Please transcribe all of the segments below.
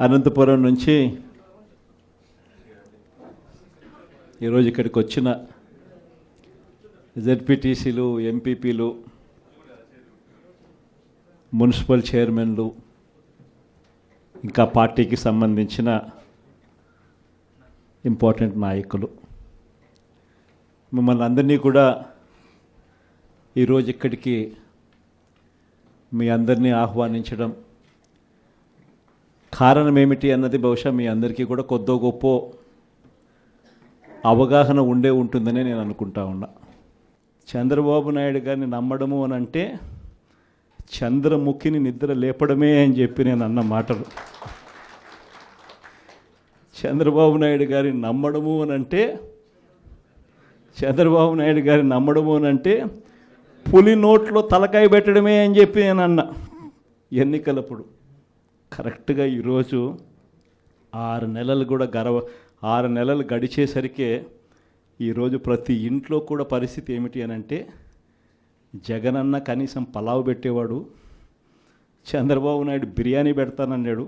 అనంతపురం నుంచి ఈరోజు ఇక్కడికి వచ్చిన జెడ్పీటీసీలు, ఎంపీపీలు, మున్సిపల్ చైర్మన్లు, ఇంకా పార్టీకి సంబంధించిన ఇంపార్టెంట్ నాయకులు, మిమ్మల్ని అందరినీ కూడా ఈరోజు ఇక్కడికి మీ అందరినీ ఆహ్వానించడం కారణం ఏమిటి అన్నది బహుశా మీ అందరికీ కూడా కొద్దో గొప్ప అవగాహన ఉంటుందని నేను అనుకుంటా ఉన్నా. చంద్రబాబు నాయుడు గారిని నమ్మడము అని అంటే చంద్రముఖిని నిద్ర లేపడమే అని చెప్పి నేను అన్న మాటలు. చంద్రబాబు నాయుడు గారిని నమ్మడము అని అంటే పులి నోట్లో తలకాయ పెట్టడమే అని చెప్పి నేను అన్న ఎన్నికలప్పుడు. కరెక్ట్గా ఈరోజు 6 నెలలు గడిచేసరికే ఈరోజు ప్రతి ఇంట్లో కూడా పరిస్థితి ఏమిటి అని అంటే, జగనన్న కనీసం పలావ్ పెట్టేవాడు, చంద్రబాబు నాయుడు బిర్యానీ పెడతానన్నాడు,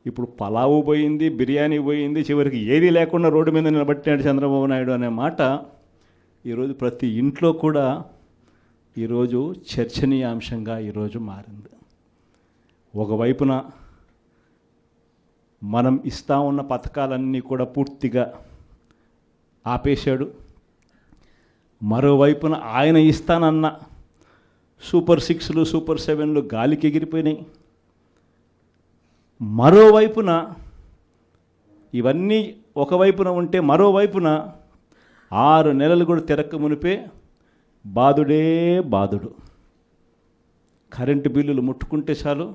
ఇప్పుడు పలావు పోయింది, బిర్యానీ పోయింది, చివరికి ఏది లేకుండా రోడ్డు మీద నిలబట్టాడు చంద్రబాబు నాయుడు అనే మాట ఈరోజు ప్రతి ఇంట్లో కూడా ఈరోజు చర్చనీయాంశంగా ఈరోజు మారింది. ఒకవైపున మనం ఇస్తా ఉన్న పథకాలన్నీ కూడా పూర్తిగా ఆపేశాడు, మరోవైపున ఆయన ఇస్తానన్న సూపర్ 6లు, సూపర్ 7లు గాలికి ఎగిరిపోయినాయి. మరోవైపున ఇవన్నీ ఒకవైపున ఉంటే, మరోవైపున 6 నెలలు కూడా తిరక్క మునిపే బాధుడే బాధుడు. కరెంటు బిల్లులు ముట్టుకుంటే చాలు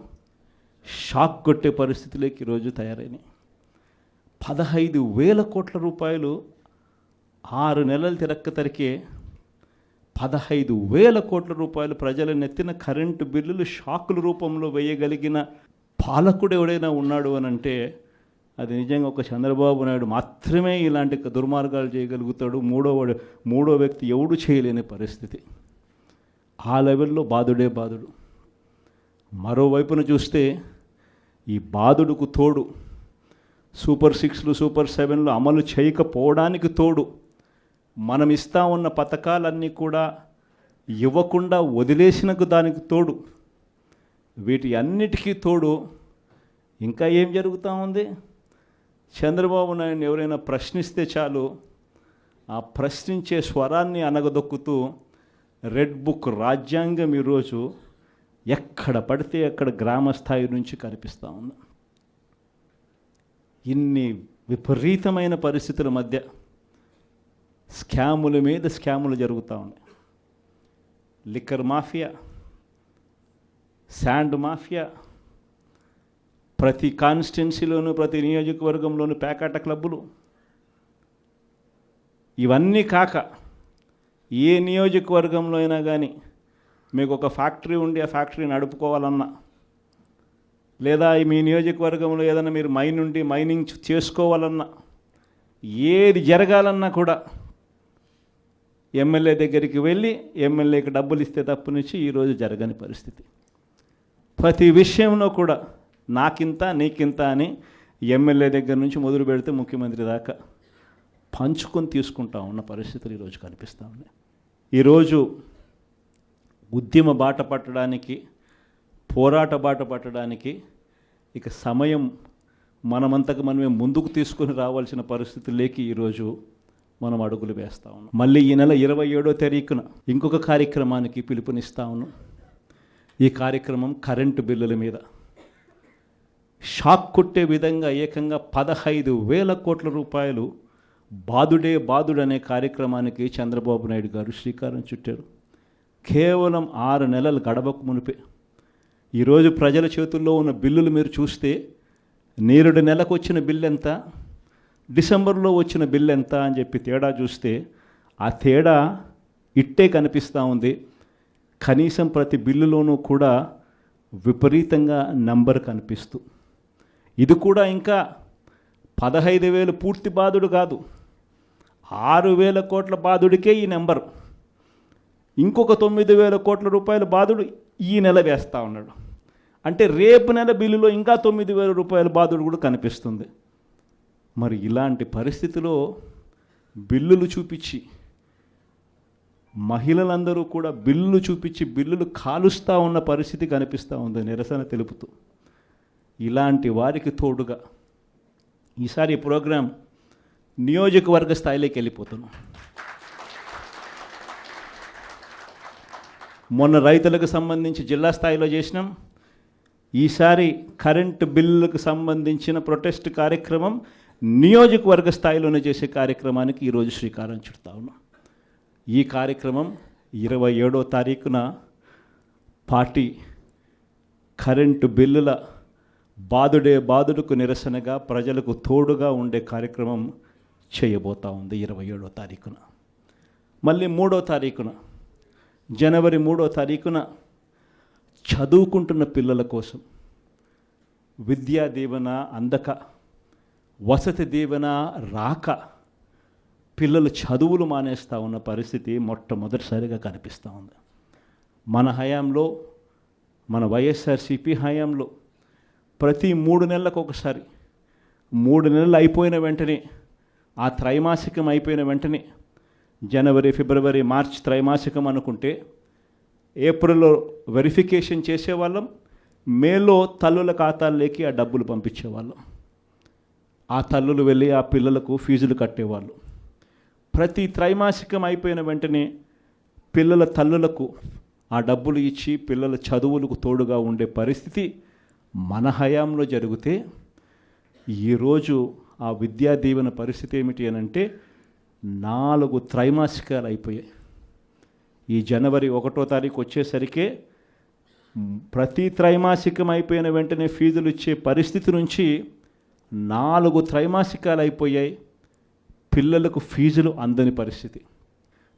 షాక్ కొట్టే పరిస్థితిలోకి ఈరోజు తయారైనాయి. 15,000 కోట్ల రూపాయలు 6 నెలలు తిరక్కే 15,000 కోట్ల రూపాయలు ప్రజల నెత్తిన కరెంటు బిల్లులు షాకుల రూపంలో వేయగలిగిన పాలకుడు ఎవడైనా ఉన్నాడు అని అంటే అది నిజంగా ఒక చంద్రబాబు నాయుడు మాత్రమే ఇలాంటి దుర్మార్గాలు చేయగలుగుతాడు. మూడో వ్యక్తి ఎవడు చేయలేని పరిస్థితి. ఆ లెవెల్లో బాధుడే బాధుడు. మరోవైపున చూస్తే ఈ బాధుడుకు తోడు సూపర్ 6లు, సూపర్ 7లు అమలు చేయకపోవడానికి తోడు మనం ఇస్తా ఉన్న పథకాలన్నీ కూడా ఇవ్వకుండా వదిలేసినకు దానికి తోడు, వీటి అన్నిటికీ తోడు ఇంకా ఏం జరుగుతూ ఉంది? చంద్రబాబు నాయుడిని ఎవరైనా ప్రశ్నిస్తే చాలు ఆ ప్రశ్నించే స్వరాన్ని అనగదొక్కుతూ రెడ్ బుక్ రాజ్యాంగం ఈరోజు ఎక్కడ పడితే అక్కడ గ్రామ స్థాయి నుంచి కనిపిస్తూ ఉంది. ఇన్ని విపరీతమైన పరిస్థితుల మధ్య స్కాముల మీద స్కాములు జరుగుతూ ఉన్నాయి. లిక్కర్ మాఫియా, శాండ్ మాఫియా, ప్రతి కాన్స్టిట్యున్సీలోనూ ప్రతి నియోజకవర్గంలోనూ పేకాట క్లబ్బులు, ఇవన్నీ కాక ఏ నియోజకవర్గంలో అయినా కానీ మీకు ఒక ఫ్యాక్టరీ ఉండి ఆ ఫ్యాక్టరీ నడుపుకోవాలన్నా, లేదా మీ నియోజకవర్గంలో ఏదైనా మీరు మైనింగ్ చేసుకోవాలన్నా, ఏది జరగాలన్నా కూడా ఎమ్మెల్యే దగ్గరికి వెళ్ళి ఎమ్మెల్యేకి డబ్బులు ఇస్తే తప్పు నుంచి ఈరోజు జరగని పరిస్థితి. ప్రతి విషయంలో కూడా నాకింత నీకింత అని ఎమ్మెల్యే దగ్గర నుంచి మొదలు పెడితే ముఖ్యమంత్రి దాకా పంచుకొని తీసుకుంటా ఉన్న పరిస్థితులు ఈరోజు కనిపిస్తూ ఉన్నాయి. ఈరోజు ఉద్యమ బాట పట్టడానికి, పోరాట బాట పట్టడానికి ఇక సమయం మనమంతకు మనమే ముందుకు తీసుకొని రావాల్సిన పరిస్థితుల్లోకి ఈరోజు మనం అడుగులు వేస్తూ ఉన్నాం. మళ్ళీ ఈ నెల 27వ తారీఖున ఇంకొక కార్యక్రమానికి పిలుపునిస్తా ఉన్నాం. ఈ కార్యక్రమం కరెంటు బిల్లుల మీద షాక్ కొట్టే విధంగా ఏకంగా 15,000 కోట్ల రూపాయలు బాధుడే బాధుడు అనే కార్యక్రమానికి చంద్రబాబు నాయుడు గారు శ్రీకారం చుట్టారు. కేవలం 6 నెలలు గడవకు మునిపే ఈరోజు ప్రజల చేతుల్లో ఉన్న బిల్లులు మీరు చూస్తే, నేరుడు నెలకు వచ్చిన బిల్లు ఎంత, డిసెంబర్లో వచ్చిన బిల్లు ఎంత అని చెప్పి తేడా చూస్తే ఆ తేడా ఇట్టే కనిపిస్తూ ఉంది. కనీసం ప్రతి బిల్లులోనూ కూడా విపరీతంగా నంబర్ కనిపిస్తూ, ఇది కూడా ఇంకా 15,000 పూర్తి బాధుడు కాదు, 6,000 కోట్ల బాధుడికే ఈ నెంబర్. ఇంకొక 9,000 కోట్ల రూపాయల బాధుడు ఈ నెల వేస్తూ ఉన్నాడు. అంటే రేపు నెల బిల్లులో ఇంకా 9,000 రూపాయల బాధుడు కూడా కనిపిస్తుంది. మరి ఇలాంటి పరిస్థితిలో బిల్లులు చూపించి మహిళలందరూ కూడా బిల్లులు చూపించి బిల్లులు కాలుస్తూ ఉన్న పరిస్థితి కనిపిస్తూ ఉంది నిరసన తెలుపుతూ. ఇలాంటి వారికి తోడుగా ఈసారి ఈ ప్రోగ్రాం నియోజకవర్గ స్థాయిలోకి వెళ్ళిపోతున్నాం. మొన్న రైతులకు సంబంధించి జిల్లా స్థాయిలో చేసినాం. ఈసారి కరెంటు బిల్లులకు సంబంధించిన ప్రొటెస్ట్ కార్యక్రమం నియోజకవర్గ స్థాయిలోనే చేసే కార్యక్రమానికి ఈరోజు శ్రీకారం చుడతా ఉన్నాం. ఈ కార్యక్రమం 27వ తారీఖున పార్టీ కరెంటు బిల్లుల బాధుడుకు నిరసనగా ప్రజలకు తోడుగా ఉండే కార్యక్రమం చేయబోతా ఉంది 27వ తారీఖున. మళ్ళీ 3వ తారీఖున జనవరి 3వ తారీఖున చదువుకుంటున్న పిల్లల కోసం విద్యా దీవెన అందక, వసతి దీవెన రాక పిల్లలు చదువులు మానేస్తూ ఉన్న పరిస్థితి మొట్టమొదటిసారిగా కనిపిస్తూ ఉంది. మన హయాంలో, మన వైఎస్ఆర్సీపీ హయాంలో ప్రతి 3 నెలలకు ఒకసారి, 3 నెలలు అయిపోయిన వెంటనే, ఆ త్రైమాసికం అయిపోయిన వెంటనే, జనవరి, ఫిబ్రవరి, మార్చ్ త్రైమాసికం అనుకుంటే ఏప్రిల్లో వెరిఫికేషన్ చేసేవాళ్ళం, మేలో తల్లుల ఖాతాల్లోకి ఆ డబ్బులు పంపించేవాళ్ళం. ఆ తల్లులు వెళ్ళి ఆ పిల్లలకు ఫీజులు కట్టేవాళ్ళు. ప్రతి త్రైమాసికం అయిపోయిన వెంటనే పిల్లల తల్లులకు ఆ డబ్బులు ఇచ్చి పిల్లల చదువులకు తోడుగా ఉండే పరిస్థితి మన హయాంలో జరిగితే, ఈరోజు ఆ విద్యా దీవెన పరిస్థితి ఏమిటి అని అంటే 4 త్రైమాసికాలు అయిపోయాయి. ఈ జనవరి 1వ తారీఖు వచ్చేసరికి ప్రతి త్రైమాసికం అయిపోయిన వెంటనే ఫీజులు ఇచ్చే పరిస్థితి నుంచి 4 త్రైమాసికాలు అయిపోయాయి. పిల్లలకు ఫీజులు అందని పరిస్థితి.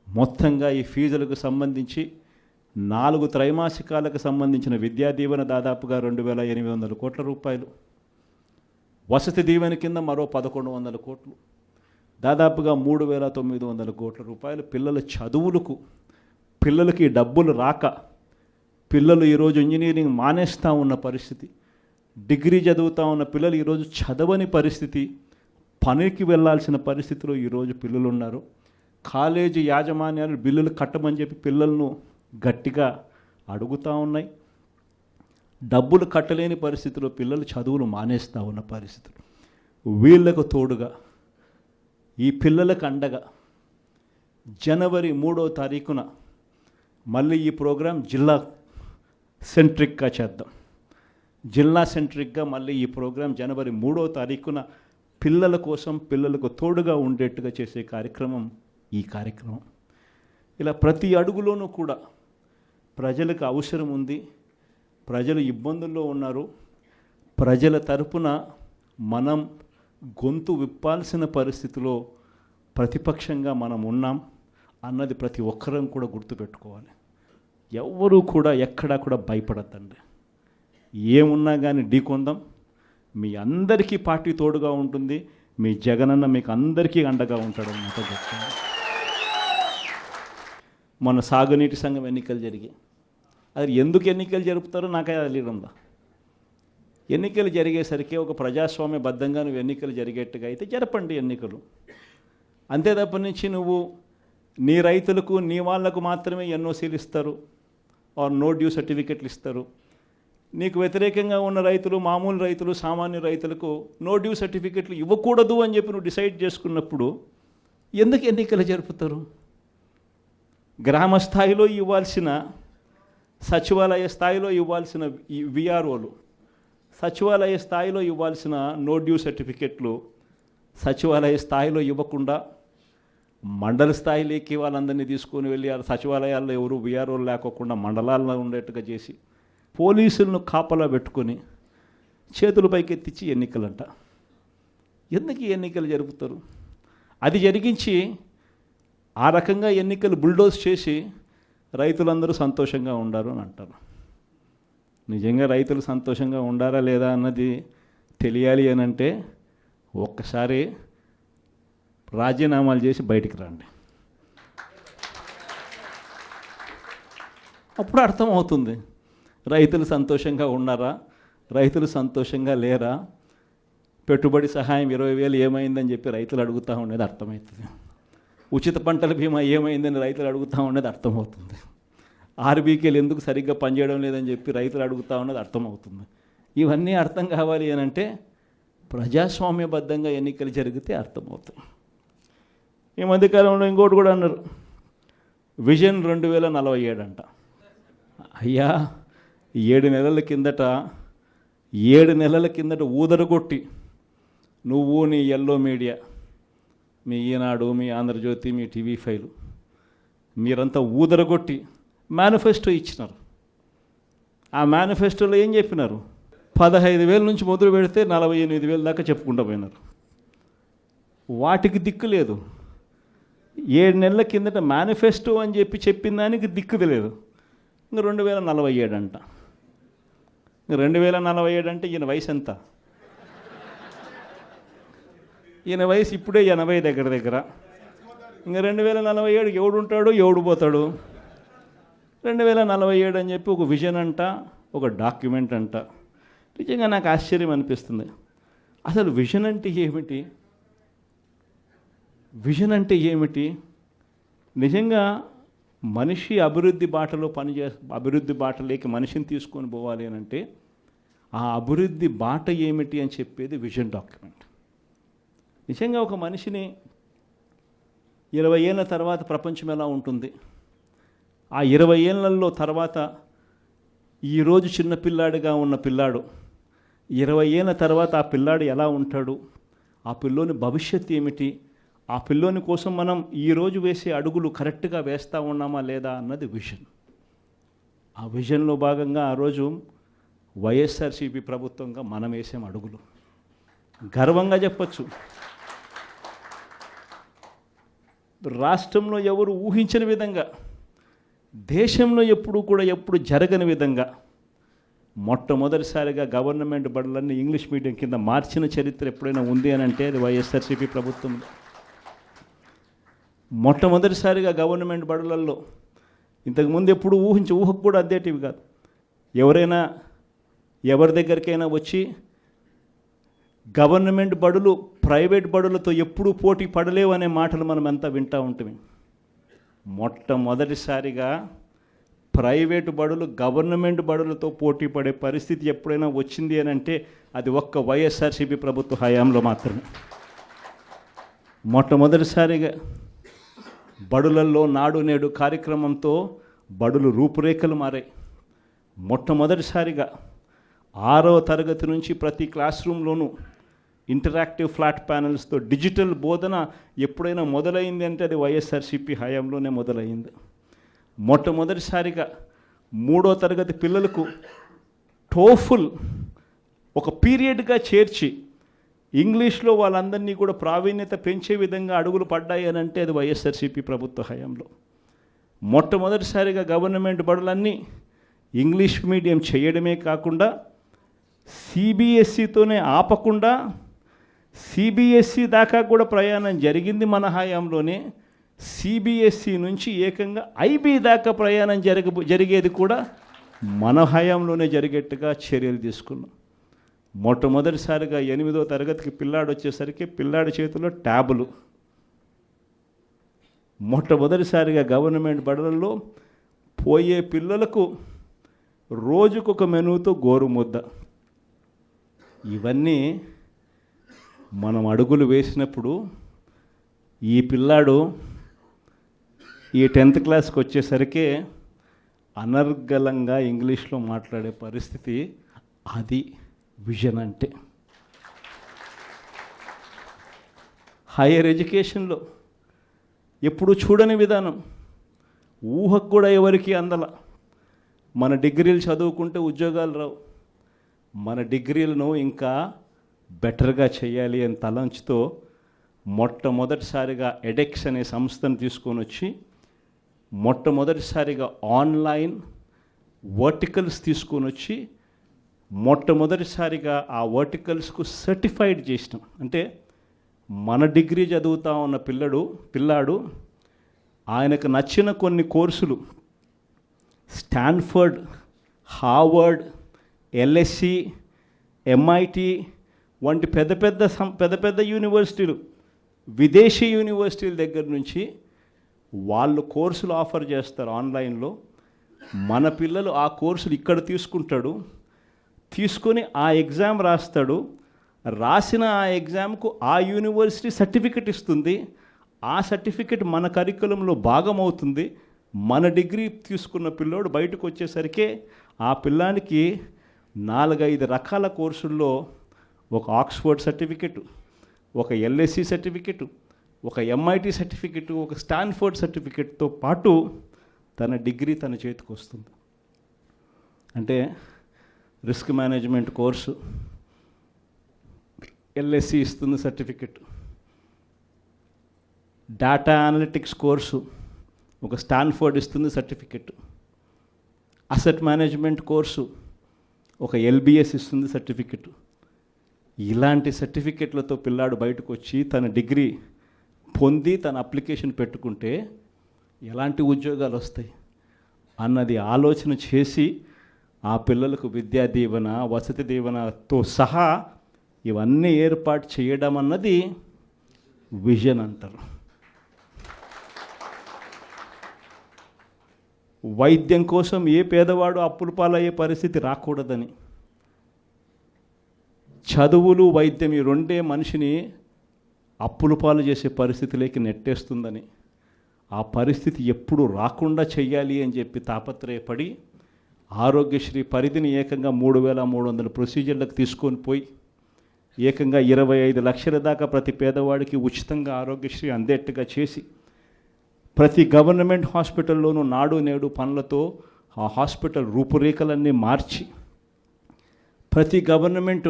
మొత్తంగా ఈ ఫీజులకు సంబంధించి 4 త్రైమాసికాలకు సంబంధించిన విద్యా దీవెన దాదాపుగా 2,800 కోట్ల రూపాయలు, వసతి దీవెన కింద మరో 1,100 కోట్లు, దాదాపుగా 3,900 కోట్ల రూపాయలు పిల్లల చదువులకు. పిల్లలకి డబ్బులు రాక పిల్లలు ఈరోజు ఇంజనీరింగ్ మానేస్తూ ఉన్న పరిస్థితి, డిగ్రీ చదువుతూ ఉన్న పిల్లలు ఈరోజు చదవని పరిస్థితి, పనికి వెళ్ళాల్సిన పరిస్థితిలో ఈరోజు పిల్లలు ఉన్నారు. కాలేజీ యాజమాన్యాలు బిల్లులు కట్టమని చెప్పి పిల్లలను గట్టిగా అడుగుతూ ఉన్నాయి. డబ్బులు కట్టలేని పరిస్థితిలో పిల్లలు చదువులు మానేస్తూ ఉన్న పరిస్థితులు. వీళ్లకు తోడుగా ఈ పిల్లలకు అండగా జనవరి 3వ తారీఖున మళ్ళీ ఈ ప్రోగ్రాం జిల్లా సెంట్రిక్గా చేద్దాం. జిల్లా సెంట్రిక్గా మళ్ళీ ఈ ప్రోగ్రాం జనవరి 3వ తారీఖున పిల్లల కోసం, పిల్లలకు తోడుగా ఉండేట్టుగా చేసే కార్యక్రమం ఈ కార్యక్రమం. ఇలా ప్రతి అడుగులోనూ కూడా ప్రజలకు అవసరం ఉంది, ప్రజలు ఇబ్బందుల్లో ఉన్నారు, ప్రజల తరపున మనం గొంతు విప్పాల్సిన పరిస్థితిలో ప్రతిపక్షంగా మనం ఉన్నాం అన్నది ప్రతి ఒక్కరం కూడా గుర్తుపెట్టుకోవాలి. ఎవ్వరూ కూడా ఎక్కడా కూడా భయపడద్దండి. ఏమున్నా కానీ ఢీకొందాం. మీ అందరికీ పార్టీ తోడుగా ఉంటుంది. మీ జగనన్న మీకు అందరికీ అండగా ఉంటాడు అన్నమాట చెప్తాను. మన సాగునీటి సంఘం ఎన్నికలు జరిగాయి. అది ఎందుకు ఎన్నికలు జరుపుతారో నాకే తెలియదుందా. ఎన్నికలు జరిగేసరికి ఒక ప్రజాస్వామ్యబద్ధంగా నువ్వు ఎన్నికలు జరిగేట్టుగా అయితే జరపండి ఎన్నికలు. అంతే తప్ప నుంచి నువ్వు నీ రైతులకు, నీ వాళ్లకు మాత్రమే ఎన్ఓసీలు ఇస్తారు, ఆర్ నో డ్యూ సర్టిఫికెట్లు ఇస్తారు. నీకు వ్యతిరేకంగా ఉన్న రైతులు, మామూలు రైతులు, సామాన్య రైతులకు నో డ్యూ సర్టిఫికెట్లు ఇవ్వకూడదు అని చెప్పి నువ్వు డిసైడ్ చేసుకున్నప్పుడు ఎందుకు ఎన్నికలు జరుపుతారు? గ్రామ స్థాయిలో ఇవ్వాల్సిన, సచివాలయ స్థాయిలో ఇవ్వాల్సిన విఆర్ఓలు, సచివాలయ స్థాయిలో ఇవ్వాల్సిన నో డ్యూ సర్టిఫికెట్లు సచివాలయ స్థాయిలో ఇవ్వకుండా మండల స్థాయిలోకి వాళ్ళందరినీ తీసుకొని వెళ్ళి ఆ సచివాలయాల్లో ఎవరు విఆర్ఓలు లేకోకుండా మండలాల్లో ఉండేట్టుగా చేసి పోలీసులను కాపలా పెట్టుకొని చేతులు పైకెత్తించి ఎన్నికలంట. ఎందుకు ఈ ఎన్నికలు జరుపుతారు? అది జరిగించి ఆ రకంగా ఎన్నికలు బుల్డోజ్ చేసి రైతులందరూ సంతోషంగా ఉండారు అని అంటారు. నిజంగా రైతులు సంతోషంగా ఉండారా లేదా అన్నది తెలియాలి అని అంటే ఒక్కసారి రాజీనామాలు చేసి బయటికి రండి, అప్పుడు అర్థమవుతుంది. రైతులు సంతోషంగా ఉన్నారా, రైతులు సంతోషంగా లేరా, పెట్టుబడి సహాయం 20,000 ఏమైందని చెప్పి రైతులు అడుగుతూ ఉండేది అర్థమవుతుంది. ఉచిత పంటల బీమా ఏమైందని రైతులు అడుగుతూ ఉండేది అర్థమవుతుంది. ఆర్బీకేలు ఎందుకు సరిగ్గా పనిచేయడం లేదని చెప్పి రైతులు అడుగుతూ ఉన్నది అర్థమవుతుంది. ఇవన్నీ అర్థం కావాలి అని అంటే ప్రజాస్వామ్యబద్ధంగా ఎన్నికలు జరిగితే అర్థమవుతుంది. ఈ మధ్యకాలంలో ఇంకోటి కూడా అన్నారు, విజన్ 2047 అంట. అయ్యా 7 నెలల కిందట ఊదరగొట్టి నువ్వు నీ ఎల్లో మీడియా, మీ ఈనాడు, మీ ఆంధ్రజ్యోతి, మీ TV5 మీరంతా ఊదరగొట్టి మేనిఫెస్టో ఇచ్చినారు. ఆ మేనిఫెస్టోలో ఏం చెప్పినారు? 15,000 నుంచి మొదలు పెడితే 48,000 దాకా చెప్పుకుంటూ పోయినారు. వాటికి దిక్కు లేదు. 7 నెలల కిందట మేనిఫెస్టో అని చెప్పి చెప్పిన దానికి దిక్కుది లేదు. ఇంకా 2047 అంట. 2047 అంటే ఈయన వయసు ఎంత? ఈయన వయసు ఇప్పుడే 80 దగ్గర. ఇంకా 2047 ఎవడు ఉంటాడు, ఎవడు పోతాడు? 2047 అని చెప్పి ఒక విజన్ అంట, ఒక డాక్యుమెంట్ అంట. నిజంగా నాకు ఆశ్చర్యం అనిపిస్తుంది. అసలు విజన్ అంటే ఏమిటి? విజన్ అంటే ఏమిటి? నిజంగా మనిషి అభివృద్ధి బాటలో అభివృద్ధి బాటలోకి మనిషిని తీసుకొని పోవాలి అని అంటే ఆ అభివృద్ధి బాట ఏమిటి అని చెప్పేది విజన్ డాక్యుమెంట్. నిజంగా ఒక మనిషిని 20 ఏళ్ళ తర్వాత ప్రపంచం ఎలా ఉంటుంది, ఆ 20 ఏళ్ళల్లో తర్వాత ఈరోజు చిన్నపిల్లాడిగా ఉన్న పిల్లాడు 20 ఏళ్ళ తర్వాత ఆ పిల్లాడు ఎలా ఉంటాడు, ఆ పిల్లోని భవిష్యత్తు ఏమిటి, ఆ పిల్లోని కోసం మనం ఈరోజు వేసే అడుగులు కరెక్ట్గా వేస్తూ ఉన్నామా లేదా అన్నది విజన్. ఆ విజన్లో భాగంగా ఆ రోజు వైఎస్ఆర్సీపీ ప్రభుత్వంగా మనం వేసాం అడుగులు. గర్వంగా చెప్పచ్చు. రాష్ట్రంలో ఎవరు ఊహించని విధంగా, దేశంలో ఎప్పుడు జరగని విధంగా మొట్టమొదటిసారిగా గవర్నమెంట్ బడులన్నీ ఇంగ్లీష్ మీడియం కింద మార్చిన చరిత్ర ఎప్పుడైనా ఉంది అని అంటే అది వైఎస్ఆర్సీపీ ప్రభుత్వం. మొట్టమొదటిసారిగా గవర్నమెంట్ బడులలో ఇంతకుముందు ఎప్పుడు ఊహకు కూడా అద్దేటివి కాదు. ఎవరైనా ఎవరి దగ్గరికైనా వచ్చి గవర్నమెంట్ బడులు ప్రైవేట్ బడులతో ఎప్పుడూ పోటీ పడలేవు అనే మాటలు మనం అంతా వింటూ ఉంటాం. మొట్టమొదటిసారిగా ప్రైవేటు బడులు గవర్నమెంట్ బడులతో పోటీ పడే పరిస్థితి ఎప్పుడైనా వచ్చింది అని అంటే అది ఒక్క వైఎస్ఆర్సీపీ ప్రభుత్వ హయాంలో మాత్రమే. మొట్టమొదటిసారిగా బడులల్లో నాడు నేడు కార్యక్రమంతో బడులు రూపురేఖలు మారాయి. మొట్టమొదటిసారిగా 6వ తరగతి నుంచి ప్రతి క్లాస్ రూమ్లోనూ ఇంటరాక్టివ్ ఫ్లాట్ ప్యానల్స్తో డిజిటల్ బోధన ఎప్పుడైనా మొదలైంది అంటే అది వైఎస్ఆర్సీపీ హయాంలోనే మొదలైంది. మొట్టమొదటిసారిగా 3వ తరగతి పిల్లలకు టోఫుల్ ఒక పీరియడ్గా చేర్చి ఇంగ్లీష్లో వాళ్ళందరినీ కూడా ప్రావీణ్యత పెంచే విధంగా అడుగులు పడ్డాయి అని అంటే అది వైఎస్ఆర్సీపీ ప్రభుత్వ హయాంలో. మొట్టమొదటిసారిగా గవర్నమెంట్ బడులన్నీ ఇంగ్లీష్ మీడియం చేయడమే కాకుండా సిబిఎస్ఈతోనే ఆపకుండా సిబిఎస్ఈ దాకా కూడా ప్రయాణం జరిగింది మన హయాంలోనే. సిబిఎస్ఈ నుంచి ఏకంగా ఐబీ దాకా ప్రయాణం జరిగేది కూడా మన హయాంలోనే జరిగేట్టుగా చర్యలు తీసుకున్నాం. మొట్టమొదటిసారిగా 8వ తరగతికి పిల్లాడు వచ్చేసరికి పిల్లాడి చేతిలో ట్యాబులు. మొట్టమొదటిసారిగా గవర్నమెంట్ బడులలో పోయే పిల్లలకు రోజుకొక మెనూతో గోరుముద్ద. ఇవన్నీ మనం అడుగులు వేసినప్పుడు ఈ పిల్లాడు ఈ 10th క్లాస్కి వచ్చేసరికి అనర్గళంగా ఇంగ్లీష్లో మాట్లాడే పరిస్థితి. అది విజన్ అంటే. హైయర్ ఎడ్యుకేషన్లో ఎప్పుడు చూడని విధానం, ఊహకు కూడా ఎవరికి అందల. మన డిగ్రీలు చదువుకుంటే ఉద్యోగాలు రావు, మన డిగ్రీలను ఇంకా బెటర్గా చేయాలి అని తలంచుతో మొట్టమొదటిసారిగా ఎడెక్స్ అనే సంస్థను తీసుకొని వచ్చి మొట్టమొదటిసారిగా ఆన్లైన్ వర్టికల్స్ తీసుకొని వచ్చి మొట్టమొదటిసారిగా ఆ వర్టికల్స్కు సర్టిఫైడ్ చేసినాం. అంటే మన డిగ్రీ చదువుతా ఉన్న పిల్లాడు ఆయనకు నచ్చిన కొన్ని కోర్సులు స్టాన్ఫర్డ్, హార్వర్డ్, ఎల్ఎస్సి, ఎంఐటి వంటి పెద్ద పెద్ద యూనివర్సిటీలు, విదేశీ యూనివర్సిటీల దగ్గర నుంచి వాళ్ళు కోర్సులు ఆఫర్ చేస్తారు ఆన్లైన్లో. మన పిల్లలు ఆ కోర్సులు ఇక్కడ తీసుకుంటాడు, తీసుకొని ఆ ఎగ్జామ్ రాస్తాడు, రాసిన ఆ ఎగ్జామ్కు ఆ యూనివర్సిటీ సర్టిఫికెట్ ఇస్తుంది. ఆ సర్టిఫికెట్ మన కరికులంలో భాగమవుతుంది. మన డిగ్రీ తీసుకున్న పిల్లోడు బయటకు వచ్చేసరికి ఆ పిల్లానికి 4-5 రకాల కోర్సుల్లో ఒక ఆక్స్ఫర్డ్ సర్టిఫికెట్, ఒక ఎల్ఎస్సి సర్టిఫికెట్, ఒక ఎంఐటి సర్టిఫికెట్, ఒక స్టాన్ఫోర్డ్ సర్టిఫికెట్తో పాటు తన డిగ్రీ తన చేతికి వస్తుంది. అంటే రిస్క్ మేనేజ్మెంట్ కోర్సు ఎల్ఎస్సి ఇస్తుంది సర్టిఫికెట్, డేటా అనలిటిక్స్ కోర్సు ఒక స్టాన్ఫోర్డ్ ఇస్తుంది సర్టిఫికెట్, అసెట్ మేనేజ్మెంట్ కోర్సు ఒక ఎల్బిఎస్ ఇస్తుంది సర్టిఫికెట్. ఇలాంటి సర్టిఫికెట్లతో పిల్లాడు బయటకు వచ్చి తన డిగ్రీ పొంది తన అప్లికేషన్ పెట్టుకుంటే ఎలాంటి ఉద్యోగాలు వస్తాయి అన్నది ఆలోచన చేసి ఆ పిల్లలకు విద్యా దీవెన, వసతి దీవెనతో సహా ఇవన్నీ ఏర్పాటు చేయడం అన్నది విజన్ అంటారు. వైద్యం కోసం ఏ పేదవాడు అప్పుల పాలయ్యే పరిస్థితి రాకూడదని, చదువులు వైద్యం ఈ రెండే మనిషిని అప్పుల పాలు చేసే పరిస్థితిలోకి నెట్టేస్తుందని, ఆ పరిస్థితి ఎప్పుడు రాకుండా చెయ్యాలి అని చెప్పి తాపత్రయపడి ఆరోగ్యశ్రీ పరిధిని ఏకంగా 3,300 ప్రొసీజర్లకు తీసుకొని పోయి ఏకంగా 25 లక్షల దాకా ప్రతి పేదవాడికి ఉచితంగా ఆరోగ్యశ్రీ అందేట్టుగా చేసి ప్రతి గవర్నమెంట్ హాస్పిటల్లోనూ నాడు నేడు పనులతో ఆ హాస్పిటల్ రూపురేఖలన్నీ మార్చి ప్రతి గవర్నమెంట్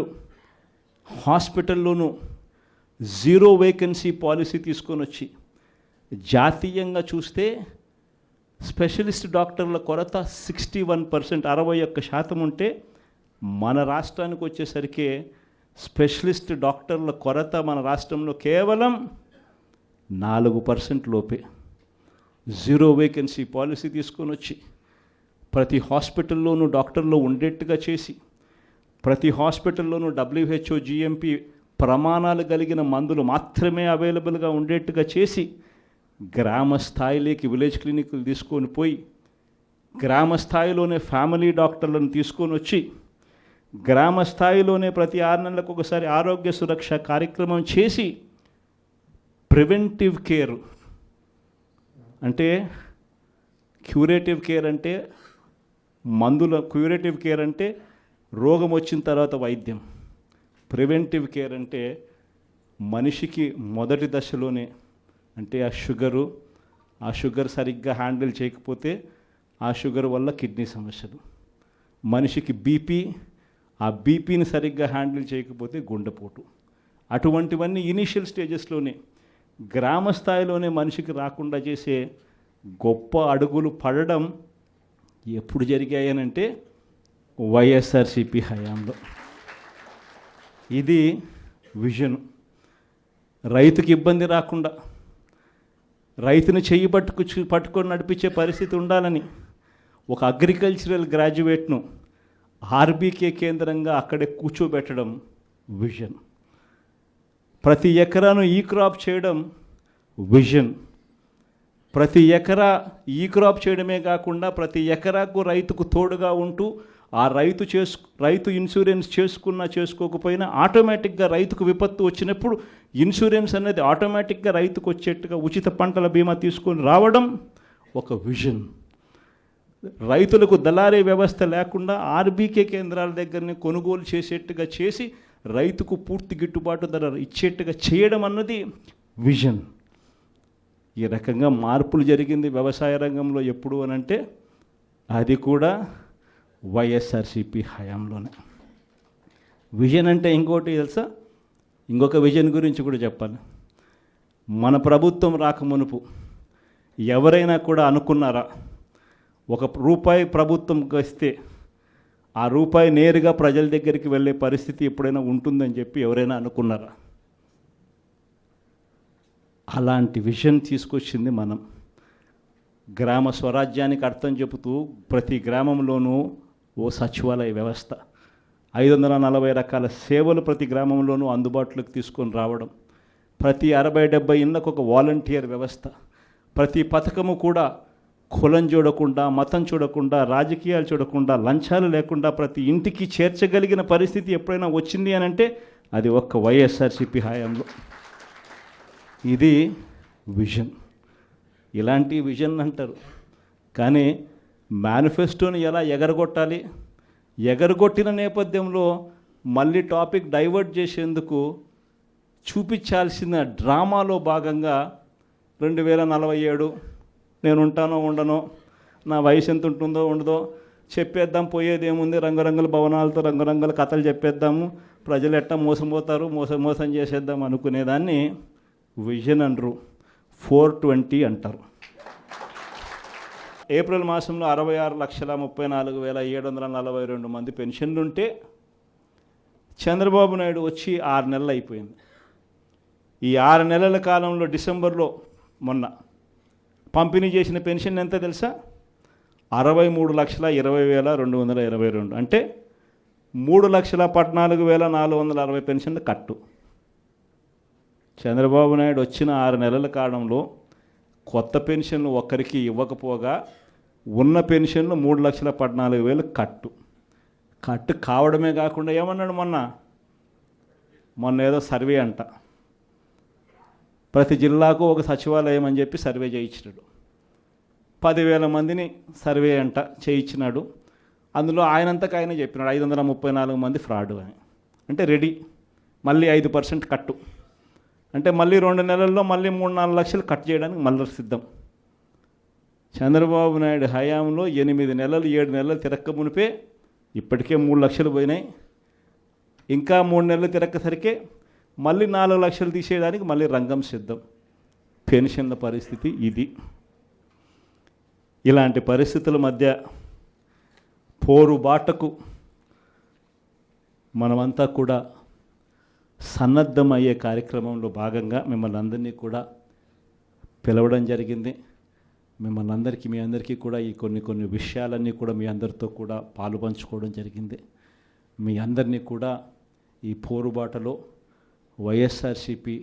హాస్పిటల్లోనూ 0 వేకెన్సీ పాలసీ తీసుకొని వచ్చి జాతీయంగా చూస్తే స్పెషలిస్ట్ డాక్టర్ల కొరత 61%, 61% ఉంటే మన రాష్ట్రానికి వచ్చేసరికి స్పెషలిస్ట్ డాక్టర్ల కొరత మన రాష్ట్రంలో కేవలం 4% లోపే. 0 వేకెన్సీ పాలసీ తీసుకొని వచ్చి ప్రతి హాస్పిటల్లోనూ డాక్టర్లు ఉండేట్టుగా చేసి ప్రతి హాస్పిటల్లోనూ WHO GMP ప్రమాణాలు కలిగిన మందులు మాత్రమే అవైలబుల్గా ఉండేట్టుగా చేసి గ్రామ స్థాయిలోకి విలేజ్ క్లినిక్లు తీసుకొని పోయి గ్రామ స్థాయిలోనే ఫ్యామిలీ డాక్టర్లను తీసుకొని వచ్చి గ్రామ స్థాయిలోనే ప్రతి 6 నెలలకు ఒకసారి ఆరోగ్య సురక్ష కార్యక్రమం చేసి ప్రివెంటివ్ కేర్ అంటే క్యూరేటివ్ కేర్ అంటే క్యూరేటివ్ కేర్ అంటే రోగం వచ్చిన తర్వాత వైద్యం, ప్రివెంటివ్ కేర్ అంటే మనిషికి మొదటి దశలోనే అంటే ఆ షుగర్ సరిగ్గా హ్యాండిల్ చేయకపోతే ఆ షుగర్ వల్ల కిడ్నీ సమస్యలు, మనిషికి బీపీ, ఆ బీపీని సరిగ్గా హ్యాండిల్ చేయకపోతే గుండెపోటు, అటువంటివన్నీ ఇనీషియల్ స్టేజెస్లోనే గ్రామ స్థాయిలోనే మనిషికి రాకుండా చేసే గొప్ప అడుగులు పడడం ఎప్పుడు జరిగాయనంటే వైఎస్ఆర్సిపి హయాంలో. ఇది విజన్. రైతుకి ఇబ్బంది రాకుండా రైతుని చెయ్యి పట్టుకొని నడిపించే పరిస్థితి ఉండాలని ఒక అగ్రికల్చరల్ గ్రాడ్యుయేట్ను ఆర్బీకే కేంద్రంగా అక్కడే కూర్చోబెట్టడం విజన్. ప్రతి ఎకరాను ఈ క్రాప్ చేయడం విజన్. ప్రతి ఎకరా ఈ క్రాప్ చేయడమే కాకుండా ప్రతి ఎకరాకు రైతుకు తోడుగా ఉంటూ ఆ రైతు ఇన్సూరెన్స్ చేసుకోకపోయినా ఆటోమేటిక్గా రైతుకు విపత్తు వచ్చినప్పుడు ఇన్సూరెన్స్ అనేది ఆటోమేటిక్గా రైతుకు వచ్చేట్టుగా ఉచిత పంటల బీమా తీసుకొని రావడం ఒక విజన్. రైతులకు దళారీ వ్యవస్థ లేకుండా ఆర్బీకే కేంద్రాల దగ్గరనే కొనుగోలు చేసేట్టుగా చేసి రైతుకు పూర్తి గిట్టుబాటు ధర ఇచ్చేట్టుగా చేయడం అన్నది విజన్. ఈ రకంగా మార్పులు జరిగింది వ్యవసాయ రంగంలో ఎప్పుడు అనంటే అది కూడా వైఎస్ఆర్సిపి హయాంలోనే. విజన్ అంటే ఇంకోటి తెలుసా, ఇంకొక విజన్ గురించి కూడా చెప్పాలి. మన ప్రభుత్వం రాకమునుపు ఎవరైనా కూడా అనుకున్నారా ₹1 ప్రభుత్వం వస్తే ఆ రూపాయి నేరుగా ప్రజల దగ్గరికి వెళ్ళే పరిస్థితి ఎప్పుడైనా ఉంటుందని చెప్పి ఎవరైనా అనుకున్నారా? అలాంటి విజన్ తీసుకొచ్చింది మనం. గ్రామ స్వరాజ్యానికి అర్థం చెబుతూ ప్రతి గ్రామంలోనూ ఓ సచివాలయ వ్యవస్థ, 540 రకాల సేవలు ప్రతి గ్రామంలోనూ అందుబాటులోకి తీసుకొని రావడం, ప్రతి 60-70 ఇళ్ళకు ఒక వాలంటీర్ వ్యవస్థ, ప్రతి పథకము కూడా కులం చూడకుండా, మతం చూడకుండా, రాజకీయాలు చూడకుండా, లంచాలు లేకుండా ప్రతి ఇంటికి చేర్చగలిగిన పరిస్థితి ఎప్పుడైనా వచ్చింది అని అంటే అది ఒక్క వైఎస్ఆర్సీపీ హయాంలో. ఇది విజన్. ఇలాంటి విజన్ అంటారు. కానీ మేనిఫెస్టోని ఎలా ఎగరగొట్టాలి, ఎగరగొట్టిన నేపథ్యంలో మళ్ళీ టాపిక్ డైవర్ట్ చేసేందుకు చూపించాల్సిన డ్రామాలో భాగంగా 2047 నేను ఉంటానో ఉండనో, నా వయసు ఎంత ఉంటుందో ఉండదో చెప్పేద్దాం, పోయేది ఏముంది, రంగురంగుల భవనాలతో రంగురంగుల కథలు చెప్పేద్దాము, ప్రజలు ఎట్టా మోసపోతారు, మోసం చేసేద్దాం అనుకునేదాన్ని విజన్ అనరు, 420 అంటారు. ఏప్రిల్ మాసంలో 66,34,742 మంది పెన్షన్లుంటే చంద్రబాబు నాయుడు వచ్చి 6 నెలలు అయిపోయింది. ఈ 6 నెలల కాలంలో డిసెంబర్లో మొన్న పంపిణీ చేసిన పెన్షన్ ఎంత తెలుసా? 63,20,222. అంటే 3,14,460 పెన్షన్లు కట్టు. చంద్రబాబు నాయుడు వచ్చిన 6 నెలల కాలంలో కొత్త పెన్షన్లు ఒక్కరికి ఇవ్వకపోగా ఉన్న పెన్షన్లు 3,14,000 కట్టు కావడమే కాకుండా ఏమన్నాడు మొన్న ఏదో సర్వే అంట, ప్రతి జిల్లాకు ఒక సచివాలయం అని చెప్పి సర్వే చేయించినాడు. 10,000 మందిని సర్వే అంట చేయించినాడు. అందులో ఆయనంతకు ఆయన చెప్పినాడు 534 మంది ఫ్రాడ్ అని. అంటే రెడీ, మళ్ళీ 5% కట్టు, అంటే మళ్ళీ 2 నెలల్లో మళ్ళీ 3-4 లక్షలు కట్ చేయడానికి మళ్ళీ సిద్ధం. చంద్రబాబు నాయుడు హయాంలో 8 నెలలు 7 నెలలు తిరక్క మునిపే ఇప్పటికే 3 లక్షలు పోయినాయి. ఇంకా 3 నెలలు తిరక్కసరికే మళ్ళీ 4 లక్షలు తీసేయడానికి మళ్ళీ రంగం సిద్ధం. పెన్షన్ల పరిస్థితి ఇది. ఇలాంటి పరిస్థితుల మధ్య పోరుబాటకు మనమంతా కూడా సన్నద్ధమయ్యే కార్యక్రమంలో భాగంగా మిమ్మల్ని అందరినీ కూడా పిలవడం జరిగింది. మిమ్మల్ని మీ అందరికీ కూడా ఈ కొన్ని విషయాలన్నీ కూడా మీ అందరితో కూడా పాలు పంచుకోవడం జరిగింది. మీ అందరినీ కూడా ఈ పోరుబాటలో వైఎస్ఆర్సీపీ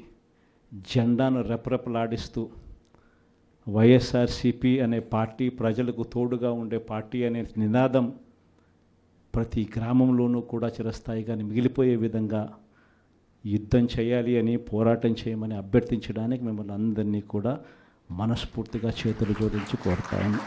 జెండాను రెపరెపలాడిస్తూ, వైఎస్ఆర్సీపీ అనే పార్టీ ప్రజలకు తోడుగా ఉండే పార్టీ అనే నినాదం ప్రతి గ్రామంలోనూ కూడా చిరస్థాయిగా మిగిలిపోయే విధంగా యుద్ధం చేయాలి అని, పోరాటం చేయమని అభ్యర్థించడానికి మిమ్మల్ని అందరినీ కూడా మనస్ఫూర్తిగా చేతులు జోడించి కోరుతాను.